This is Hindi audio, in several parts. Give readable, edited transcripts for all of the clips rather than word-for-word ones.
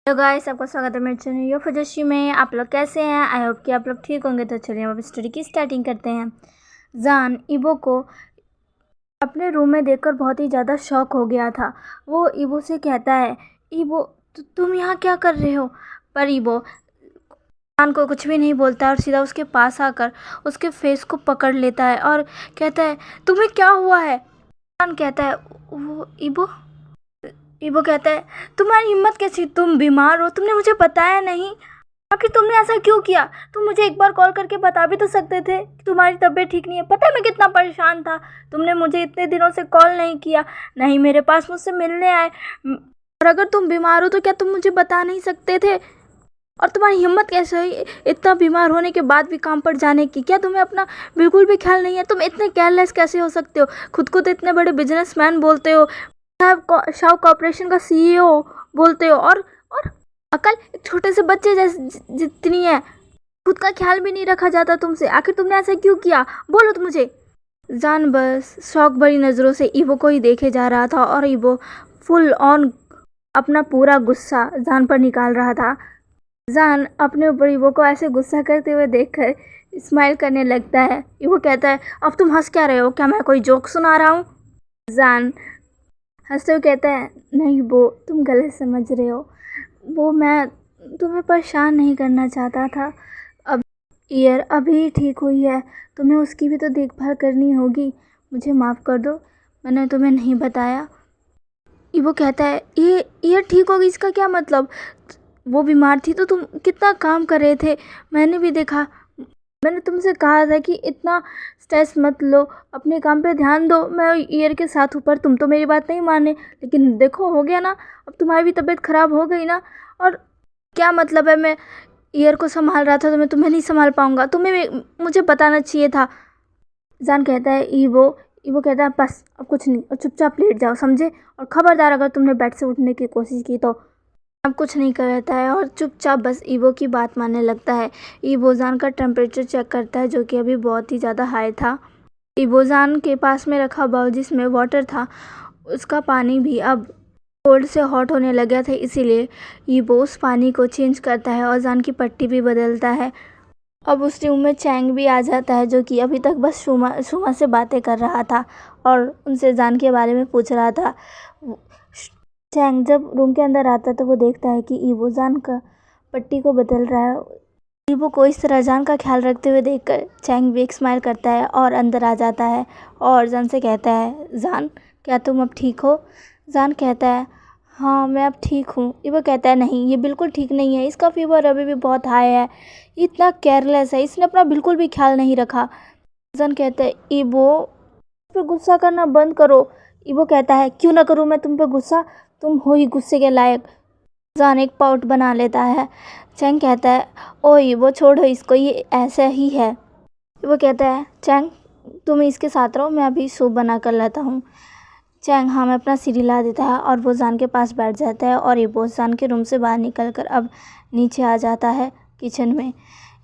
हेलो गाइस, आपका स्वागत है मेरे चैनल यो फजस्वी में। आप लोग कैसे हैं? आई होप कि आप लोग ठीक होंगे। तो चलिए हम अब स्टोरी की स्टार्टिंग करते हैं। जान इबो को अपने रूम में देखकर बहुत ही ज़्यादा शॉक हो गया था। वो इबो से कहता है, इबो तुम यहाँ क्या कर रहे हो? पर इबो जान को कुछ भी नहीं बोलता और सीधा उसके पास आकर उसके फेस को पकड़ लेता है और कहता है, तुम्हें क्या हुआ है? जान कहता है, वो इबो कहता है, तुम्हारी हिम्मत कैसी? तुम बीमार हो, तुमने मुझे बताया नहीं। आखिर तुमने ऐसा क्यों किया? तुम मुझे एक बार कॉल करके बता भी तो सकते थे कि तुम्हारी तबीयत ठीक नहीं है। पता है मैं कितना परेशान था। तुमने मुझे इतने दिनों से कॉल नहीं किया, नहीं मेरे पास मुझसे मिलने आए। और अगर तुम बीमार हो तो क्या तुम मुझे बता नहीं सकते थे? और तुम्हारी हिम्मत कैसे हुई इतना बीमार होने के बाद भी काम पर जाने की? क्या तुम्हें अपना बिल्कुल भी ख्याल नहीं है? तुम इतने केयरलेस कैसे हो सकते हो? खुद को तो इतने बड़े बिजनेसमैन बोलते हो, शाह कॉर्पोरेशन का सीईओ बोलते हो, और अकल एक छोटे से बच्चे जैसे जितनी है। खुद का ख्याल भी नहीं रखा जाता तुमसे। आखिर तुमने ऐसा क्यों किया? बोलो तो मुझे। जान बस शौक भरी नज़रों से ईवो को ही देखे जा रहा था और ईवो फुल ऑन अपना पूरा गुस्सा जान पर निकाल रहा था। जान अपने ऊपर ईवो को ऐसे गुस्सा करते हुए देखकर स्माइल करने लगता है। ईवो कहता है, अब तुम हंस क्या रहे हो? क्या मैं कोई जोक सुना रहा हूँ? जान हंसते हुए कहता है, नहीं वो तुम गलत समझ रहे हो। वो मैं तुम्हें परेशान नहीं करना चाहता था। अब ईयर अभी ठीक हुई है, तुम्हें उसकी भी तो देखभाल करनी होगी। मुझे माफ़ कर दो, मैंने तुम्हें नहीं बताया। वो कहता है, ये ईयर ठीक होगी इसका क्या मतलब? वो बीमार थी तो तुम कितना काम कर रहे थे, मैंने भी देखा। मैंने तुमसे कहा था कि इतना स्ट्रेस मत लो, अपने काम पे ध्यान दो। मैं ईयर के साथ हूँ, पर तुम तो मेरी बात नहीं माने। लेकिन देखो हो गया ना, अब तुम्हारी भी तबीयत ख़राब हो गई ना। और क्या मतलब है, मैं ईयर को संभाल रहा था तो मैं तुम्हें नहीं संभाल पाऊँगा? तुम्हें मुझे बताना चाहिए था। जान कहता है, ईवो कहता है, बस अब कुछ नहीं, और चुपचाप लेट जाओ, समझे? और ख़बरदार अगर तुमने बेड से उठने की कोशिश की तो। अब कुछ नहीं करता है और चुपचाप बस ईवो की बात मानने लगता है। ईवो जान का टेम्परेचर चेक करता है जो कि अभी बहुत ही ज़्यादा हाई था। ईवो जान के पास में रखा बाउल जिसमें वाटर था, उसका पानी भी अब कोल्ड से हॉट होने लगा था। इसीलिए ईवो उस पानी को चेंज करता है और जान की पट्टी भी बदलता है। अब उस रूम में चैंग भी आ जाता है जो कि अभी तक बस शुमा से बातें कर रहा था और उनसे जान के बारे में पूछ रहा था। चैंग जब रूम के अंदर आता है तो वो देखता है कि ईवो जान का पट्टी को बदल रहा है। ईवो को इस तरह जान का ख्याल रखते हुए देखकर चैंग भी एक स्माइल करता है और अंदर आ जाता है और जान से कहता है, जान क्या तुम अब ठीक हो? जान कहता है, हाँ मैं अब ठीक हूँ। ईवो कहता है, नहीं ये बिल्कुल ठीक नहीं है, इसका फीवर अभी भी बहुत हाई है, ये इतना केयरलेस है, इसने अपना बिल्कुल भी ख्याल नहीं रखा। जान कहता है, ईवो इस पर गुस्सा करना बंद करो। ईवो कहता है, क्यों ना करूँ मैं तुम पे गुस्सा? तुम हो ही गुस्से के लायक। जान एक पाउट बना लेता है। चैंग कहता है, ओए वो छोड़ो इसको, ये ऐसा ही है। वो कहता है, चैंग तुम इसके साथ रहो, मैं अभी सूप बना कर लाता हूँ। चैंग हाँ में अपना सीढ़ी ला देता है और वो जान के पास बैठ जाता है और ईबो जान के रूम से बाहर निकल कर अब नीचे आ जाता है किचन में।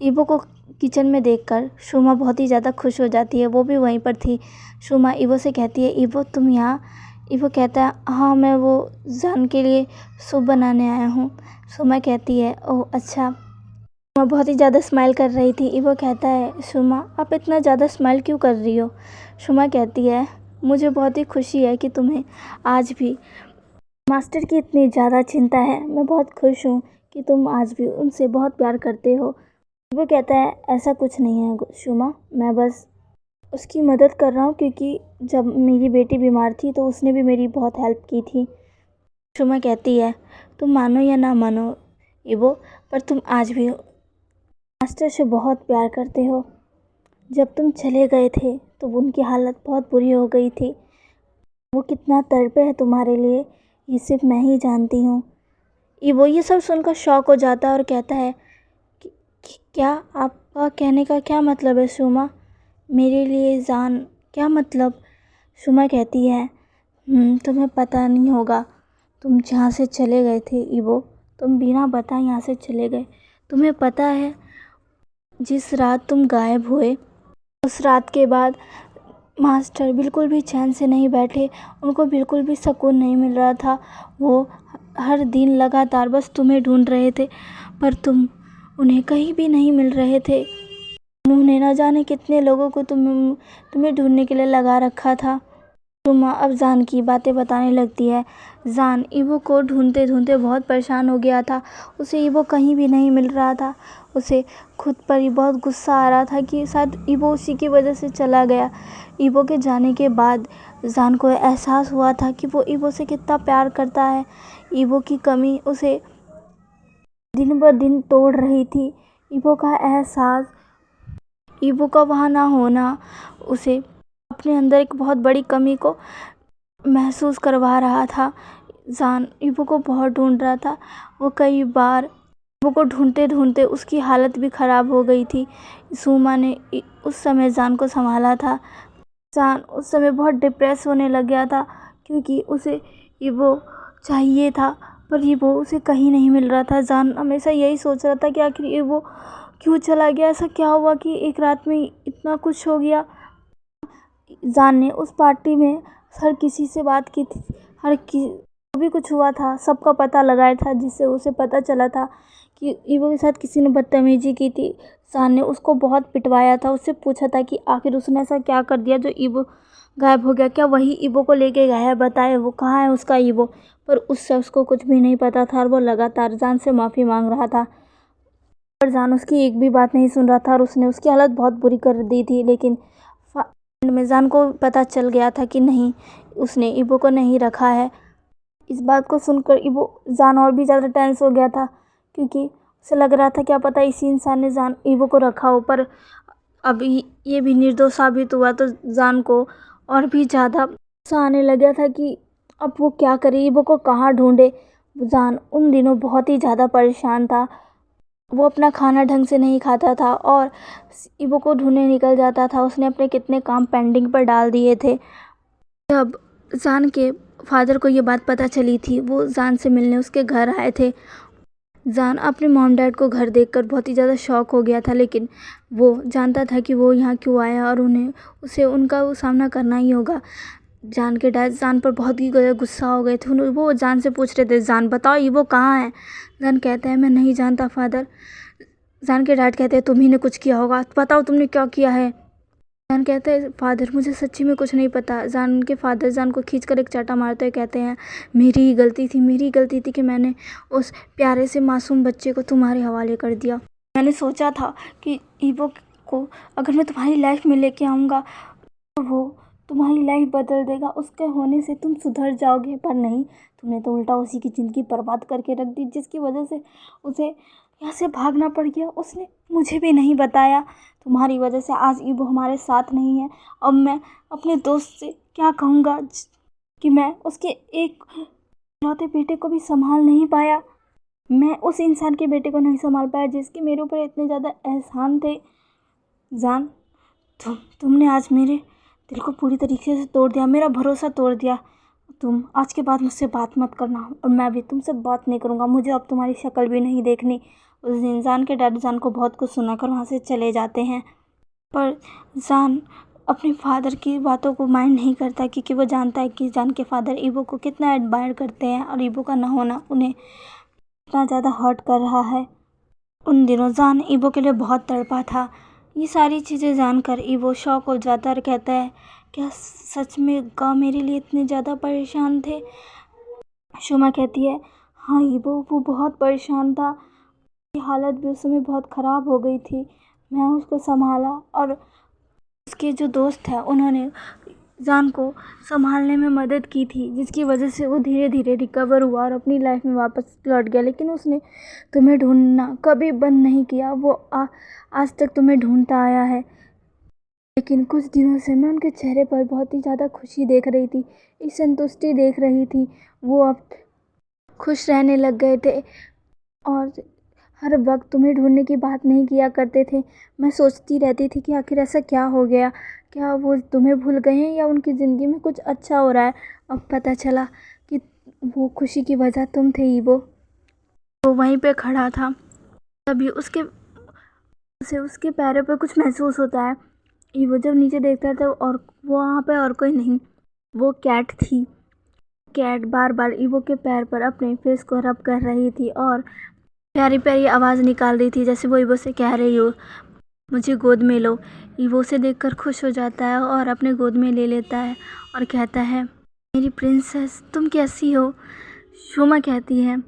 ईबो को किचन में देखकर शुमा बहुत ही ज़्यादा खुश हो जाती है, वो भी वहीं पर थी। शुमा ईबो से कहती है, ईबो तुम यहाँ? ईबो कहता है, हाँ मैं वो जान के लिए सूप बनाने आया हूँ। शुमा कहती है, ओह अच्छा। शुमा बहुत ही ज़्यादा स्माइल कर रही थी। ईबो कहता है, शुमा आप इतना ज़्यादा स्माइल क्यों कर रही हो? शुमा कहती है, मुझे बहुत ही खुशी है कि तुम्हें आज भी मास्टर की इतनी ज़्यादा चिंता है। मैं बहुत खुश हूँ कि तुम आज भी उनसे बहुत प्यार करते हो। वो कहता है, ऐसा कुछ नहीं है शुमा, मैं बस उसकी मदद कर रहा हूँ क्योंकि जब मेरी बेटी बीमार थी तो उसने भी मेरी बहुत हेल्प की थी। शुमा कहती है, तुम मानो या ना मानो ईवो, पर तुम आज भी मास्टर से बहुत प्यार करते हो। जब तुम चले गए थे तो उनकी हालत बहुत बुरी हो गई थी। वो कितना तड़पे है तुम्हारे लिए ये सिर्फ मैं ही जानती हूँ। वो ये सब सुनकर शॉक हो जाता है और कहता है कि क्या आपका कहने का क्या मतलब है शुमा? मेरे लिए जान क्या मतलब? शुमा कहती है, तुम्हें पता नहीं होगा, तुम जहाँ से चले गए थे ईवो, तुम बिना बताए यहाँ से चले गए। तुम्हें पता है जिस रात तुम गायब हुए उस रात के बाद मास्टर बिल्कुल भी चैन से नहीं बैठे, उनको बिल्कुल भी सुकून नहीं मिल रहा था। वो हर दिन लगातार बस तुम्हें ढूंढ रहे थे, पर तुम उन्हें कहीं भी नहीं मिल रहे थे। उन्होंने न जाने कितने लोगों को तुम्हें ढूंढने के लिए लगा रखा था। रुमा अब जान की बातें बताने लगती है। जान ईवो को ढूंढते ढूंढते बहुत परेशान हो गया था। उसे ईवो कहीं भी नहीं मिल रहा था। उसे खुद पर ही बहुत गुस्सा आ रहा था कि शायद ईवो उसी की वजह से चला गया। ईवो के जाने के बाद जान को एहसास हुआ था कि वो ईवो से कितना प्यार करता है। ईवो की कमी उसे दिन ब दिन तोड़ रही थी। ईवो का एहसास, ईवो का वहाँ ना होना उसे अपने अंदर एक बहुत बड़ी कमी को महसूस करवा रहा था। जान ईवो को बहुत ढूंढ रहा था। वो कई बार ईवो को ढूंढते ढूंढते उसकी हालत भी ख़राब हो गई थी। सुमा ने उस समय जान को संभाला था। जान उस समय बहुत डिप्रेस होने लग गया था क्योंकि उसे ईवो चाहिए था, पर ईवो उसे कहीं नहीं मिल रहा था। जान हमेशा यही सोच रहा था कि आखिर ईवो क्यों चला गया, ऐसा क्या हुआ कि एक रात में इतना कुछ हो गया। जान ने उस पार्टी में हर किसी से बात की थी, जो भी कुछ हुआ था सबका पता लगाया था, जिससे उसे पता चला था कि ईवो के साथ किसी ने बदतमीजी की थी। जान ने उसको बहुत पिटवाया था, उससे पूछा था कि आखिर उसने ऐसा क्या कर दिया जो ईवो गायब हो गया, क्या वही ईवो को लेके गया है, बताए वो कहाँ है उसका ईवो। पर उस शख्स को कुछ भी नहीं पता था और वो लगातार जान से माफ़ी मांग रहा था, पर जान उसकी एक भी बात नहीं सुन रहा था और उसने उसकी हालत बहुत बुरी कर दी थी। लेकिन एंड में जान को पता चल गया था कि नहीं, उसने ईवो को नहीं रखा है। इस बात को सुनकर जान और भी ज़्यादा टेंस हो गया था क्योंकि उसे लग रहा था क्या पता इसी इंसान ने ईवो को रखा हो। पर अब ये भी निर्दोष साबित हुआ तो जान को और भी ज़्यादा गुस्सा आने लग गया था कि अब वो क्या करे, ईवो को कहाँ ढूंढे। जान उन दिनों बहुत ही ज़्यादा परेशान था। वो अपना खाना ढंग से नहीं खाता था और ईवो को ढूंढने निकल जाता था। उसने अपने कितने काम पेंडिंग पर डाल दिए थे। जब जान के फादर को ये बात पता चली थी, वो जान से मिलने उसके घर आए थे। जान अपने मॉम डैड को घर देखकर बहुत ही ज़्यादा शॉक हो गया था, लेकिन वो जानता था कि वो यहाँ क्यों आया और उसे उनका वो सामना करना ही होगा। जान के डैड जान पर बहुत ही गुस्सा हो गए थे। वो जान से पूछ रहे थे, जान बताओ ईवो कहाँ है। जान कहता है मैं नहीं जानता फादर। जान के डैड कहते हैं तुम ही ने कुछ किया होगा, बताओ तुमने क्या किया है। जान कहता है फादर मुझे सच्ची में कुछ नहीं पता। जान के फादर जान को खींचकर एक चाटा मारते हुए कहते हैं मेरी ही गलती थी कि मैंने उस प्यारे से मासूम बच्चे को तुम्हारे हवाले कर दिया। मैंने सोचा था कि ईवो को अगर मैं तुम्हारी लाइफ में लेके आऊँगा तो वो तुम्हारी लाइफ बदल देगा, उसके होने से तुम सुधर जाओगे, पर नहीं, तुमने तो उल्टा उसी की ज़िंदगी बर्बाद करके रख दी, जिसकी वजह से उसे यहाँ से भागना पड़ गया। उसने मुझे भी नहीं बताया, तुम्हारी वजह से आज ईवो हमारे साथ नहीं है। अब मैं अपने दोस्त से क्या कहूँगा कि मैं उसके एक इकलौते बेटे को भी संभाल नहीं पाया। मैं उस इंसान के बेटे को नहीं संभाल पाया जिसके मेरे ऊपर इतने ज़्यादा एहसान थे। जान तुमने आज मेरे दिल को पूरी तरीके से तोड़ दिया, मेरा भरोसा तोड़ दिया। तुम आज के बाद मुझसे बात मत करना और मैं भी तुमसे बात नहीं करूँगा। मुझे अब तुम्हारी शक्ल भी नहीं देखनी। उस दिन जान के डैड जान को बहुत कुछ सुनाकर वहाँ से चले जाते हैं, पर जान अपने फादर की बातों को माइंड नहीं करता क्योंकि वो जानता है कि जान के फादर ईवो को कितना एडमायर करते हैं और ईवो का ना होना उन्हें इतना ज़्यादा हर्ट कर रहा है। उन दिनों जान ईवो के लिए बहुत तड़पा था। ये सारी चीज़ें जानकर ईवो शॉक हो जाता है और कहता है क्या सच में गाँव मेरे लिए इतने ज़्यादा परेशान थे। शुमा कहती है हाँ ईवो वो बहुत परेशान था, उसकी हालत भी उस समय बहुत ख़राब हो गई थी। मैं उसको संभाला और उसके जो दोस्त हैं उन्होंने जान को संभालने में मदद की थी, जिसकी वजह से वो धीरे धीरे रिकवर हुआ और अपनी लाइफ में वापस लौट गया। लेकिन उसने तुम्हें ढूंढना कभी बंद नहीं किया। वो आज तक तुम्हें ढूंढता आया है। लेकिन कुछ दिनों से मैं उनके चेहरे पर बहुत ही ज़्यादा खुशी देख रही थी, एक संतुष्टि देख रही थी। वो अब खुश रहने लग गए थे और हर वक्त तुम्हें ढूंढने की बात नहीं किया करते थे। मैं सोचती रहती थी कि आखिर ऐसा क्या हो गया, क्या वो तुम्हें भूल गए हैं या उनकी ज़िंदगी में कुछ अच्छा हो रहा है। अब पता चला कि वो खुशी की वजह तुम थे ईवो। वो वहीं पे खड़ा था, तभी उसके पैरों पे कुछ महसूस होता है। ईवो जब नीचे देखता था और वो वहाँ पे और कोई नहीं, वो कैट थी। कैट बार बार ईवो के पैर पर अपने फेस को रब कर रही थी और प्यारी प्यारी आवाज़ निकाल रही थी, जैसे वो ईवो से कह रही हो मुझे गोद में लो। ईवो उसे देखकर खुश हो जाता है और अपने गोद में ले लेता है और कहता है मेरी प्रिंसेस तुम कैसी हो। शोमा कहती है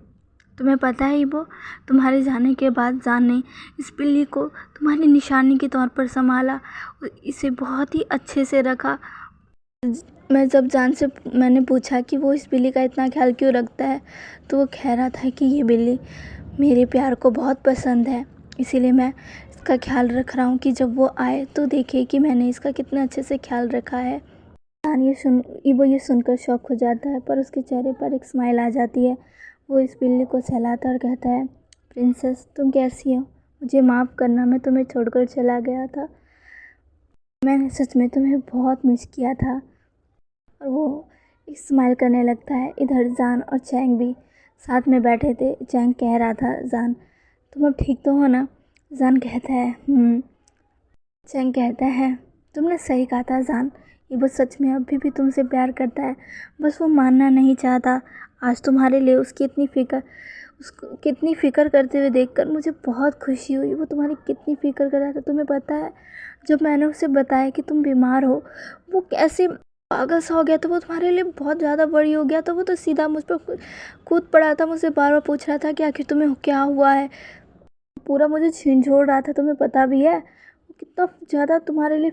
तुम्हें पता है ईवो, तुम्हारे जाने के बाद जान ने इस बिल्ली को तुम्हारी निशानी के तौर पर संभाला और इसे बहुत ही अच्छे से रखा। मैं जब जान से मैंने पूछा कि वो इस बिल्ली का इतना ख्याल क्यों रखता है, तो वो कह रहा था कि ये बिल्ली मेरे प्यार को बहुत पसंद है, इसीलिए मैं इसका ख्याल रख रहा हूँ कि जब वो आए तो देखे कि मैंने इसका कितना अच्छे से ख्याल रखा है। ईवो ये सुनकर शॉक हो जाता है, पर उसके चेहरे पर एक स्माइल आ जाती है। वो इस बिल्ली को सहलाता और कहता है प्रिंसेस तुम कैसी हो, मुझे माफ़ करना, मैं तुम्हें छोड़कर चला गया था, मैंने सच में तुम्हें बहुत मिस किया था। और वो स्माइल करने लगता है। इधर जान और चैंग भी साथ में बैठे थे। चैंग कह रहा था जान तुम अब ठीक तो हो ना। जान कहता है चैंग कहता है तुमने सही कहा था जान, ये वो सच में अभी भी तुमसे प्यार करता है, बस वो मानना नहीं चाहता। आज तुम्हारे लिए उसको कितनी फ़िक्र करते हुए देखकर मुझे बहुत खुशी हुई। वो तुम्हारी कितनी फ़िक्र कर रहा था, तुम्हें पता है जब मैंने उसे बताया कि तुम बीमार हो, वो कैसे पागल सा हो गया था। वो तुम्हारे लिए बहुत ज़्यादा बड़ी हो गया था। वो तो सीधा मुझ पर कूद पड़ा था, मुझसे बार बार पूछ रहा था कि आखिर तुम्हें क्या हुआ है, पूरा मुझे झिंझोड़ रहा था। तुम्हें पता भी है वो कितना ज़्यादा तुम्हारे लिए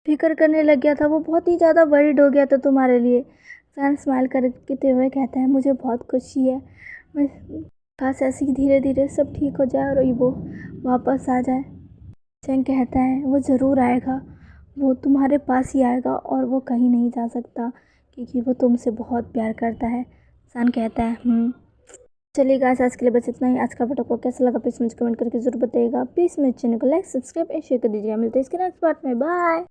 फ़िक्र करने लग गया था, वो बहुत ही ज़्यादा वरीड हो गया था तुम्हारे लिए। जान स्माइल करते हुए कहता है मुझे बहुत खुशी है, मैं काश ऐसे ही धीरे धीरे सब ठीक हो जाए और वो वापस आ जाए। चैंग कहता है वो ज़रूर आएगा, वो तुम्हारे पास ही आएगा और वो कहीं नहीं जा सकता क्योंकि वो तुमसे बहुत प्यार करता है। जान कहता है चलिए गाइस आज के लिए बस इतना ही। आज का वीडियो को कैसा लगा प्लीज़ मुझे कमेंट करके ज़रूर बताइएगा। प्लीज़ मेरे चैनल को लाइक सब्सक्राइब एंड शेयर कर दीजिएगा। मिलते हैं इसके नेक्स्ट पार्ट में। बाय।